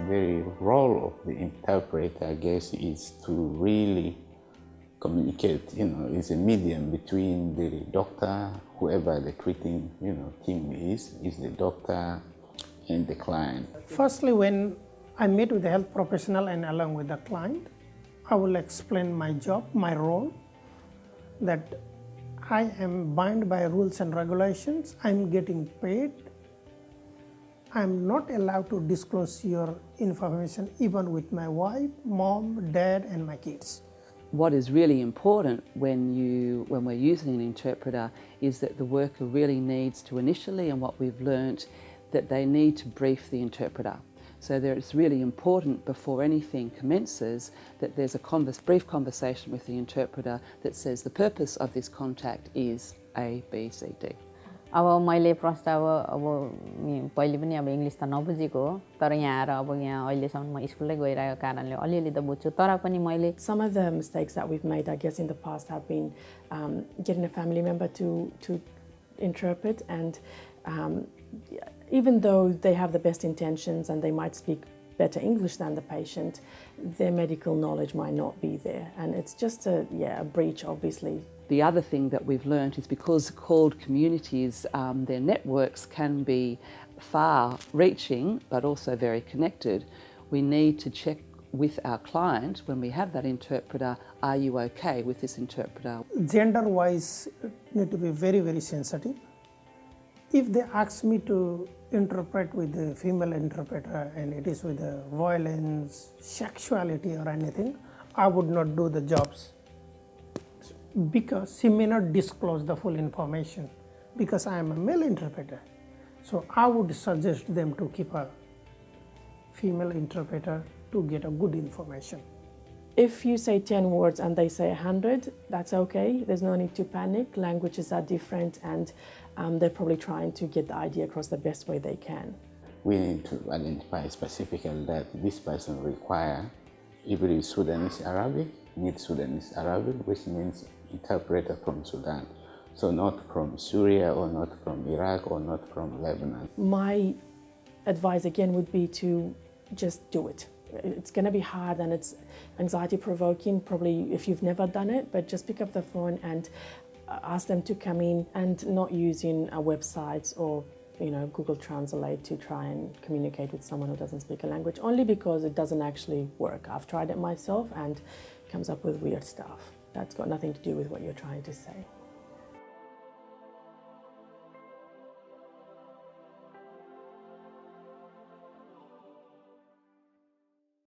very role of the interpreter, I guess, is to really communicate, is a medium between the doctor, whoever the treating, team is the doctor and the client. Firstly, when I meet with the health professional and along with the client, I will explain my job, my role, that I am bound by rules and regulations, I'm getting paid, I'm not allowed to disclose your information even with my wife, mom, dad, and my kids. What is really important when we're using an interpreter is that the worker really needs to initially, and what we've learnt, that they need to brief the interpreter. So it's really important before anything commences that there's a brief conversation with the interpreter that says the purpose of this contact is A, B, C, D. अब मैले प्रस्ताव पहिले पनि अब English त नबुझेको हो तर यहाँ आएर अब यहाँ अहिलेसम्म म स्कुलमै गइरहेको कारणले अलिअलि त बुझ्छु तर पनि मैले Some of the mistakes that we've made, I guess, in the past have been getting a family member to interpret, and even though they have the best intentions and they might speak better English than the patient, their medical knowledge might not be there, and it's just a breach, obviously. The other thing that we've learnt is because CALD communities, their networks can be far-reaching but also very connected. We need to check with our client when we have that interpreter, are you okay with this interpreter? Gender-wise, need to be very, very sensitive. If they ask me to interpret with a female interpreter and it is with violence, sexuality or anything, I would not do the jobs because she may not disclose the full information because I am a male interpreter. So I would suggest them to keep a female interpreter to get a good information. If you say 10 words and they say 100, that's okay. There's no need to panic. Languages are different, and they're probably trying to get the idea across the best way they can. We need to identify specifically that this person requires, if it is Sudanese Arabic, needs Sudanese Arabic, which means interpreter from Sudan. So not from Syria or not from Iraq or not from Lebanon. My advice again would be to just do it. It's going to be hard and it's anxiety-provoking, probably if you've never done it, but just pick up the phone and ask them to come in, and not using websites or Google Translate to try and communicate with someone who doesn't speak a language, only because it doesn't actually work. I've tried it myself and it comes up with weird stuff. That's got nothing to do with what you're trying to say.